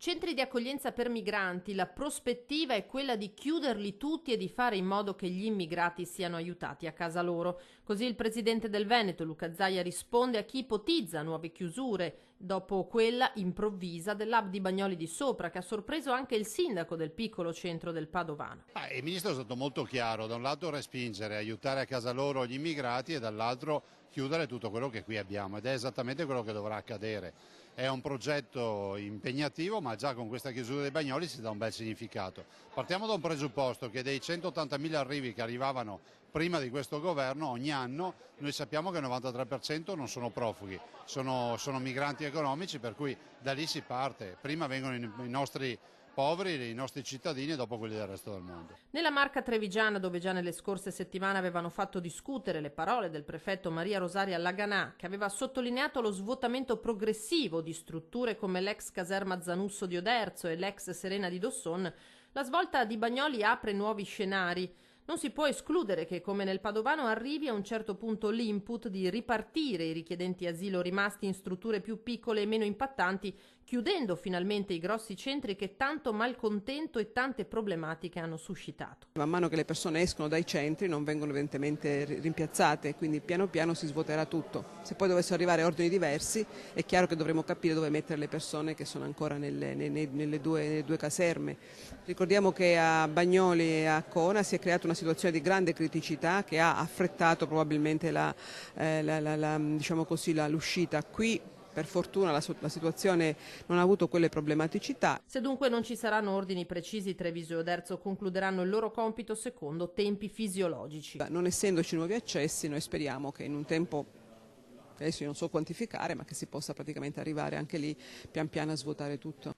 Centri di accoglienza per migranti, la prospettiva è quella di chiuderli tutti e di fare in modo che gli immigrati siano aiutati a casa loro. Così il presidente del Veneto, Luca Zaia, risponde a chi ipotizza nuove chiusure, dopo quella improvvisa dell'hub di Bagnoli di Sopra, che ha sorpreso anche il sindaco del piccolo centro del Padovano. Il ministro è stato molto chiaro: da un lato respingere, aiutare a casa loro gli immigrati e dall'altro chiudere tutto quello che qui abbiamo, ed è esattamente quello che dovrà accadere. È un progetto impegnativo, ma già con questa chiusura dei Bagnoli si dà un bel significato. Partiamo da un presupposto: che dei 180.000 arrivi che arrivavano prima di questo governo, ogni anno noi sappiamo che il 93% non sono profughi, sono migranti economici, per cui da lì si parte. Prima vengono i nostri poveri, i nostri cittadini, e dopo quelli del resto del mondo. Nella Marca trevigiana, dove già nelle scorse settimane avevano fatto discutere le parole del prefetto Maria Rosaria Laganà, che aveva sottolineato lo svuotamento progressivo di strutture come l'ex caserma Zanusso di Oderzo e l'ex Serena di Dosson, la svolta di Bagnoli apre nuovi scenari. Non si può escludere che, come nel Padovano, arrivi a un certo punto l'input di ripartire i richiedenti asilo rimasti in strutture più piccole e meno impattanti, chiudendo finalmente i grossi centri che tanto malcontento e tante problematiche hanno suscitato. Man mano che le persone escono dai centri non vengono evidentemente rimpiazzate, quindi piano piano si svuoterà tutto. Se poi dovessero arrivare ordini diversi, è chiaro che dovremo capire dove mettere le persone che sono ancora nelle due caserme. Ricordiamo che a Bagnoli e a Cona si è creata una situazione di grande criticità che ha affrettato probabilmente l'uscita. Qui per fortuna la situazione non ha avuto quelle problematicità. Se dunque non ci saranno ordini precisi, Treviso e Oderzo concluderanno il loro compito secondo tempi fisiologici. Non essendoci nuovi accessi, noi speriamo che in un tempo, adesso io non so quantificare, ma che si possa praticamente arrivare anche lì pian piano a svuotare tutto.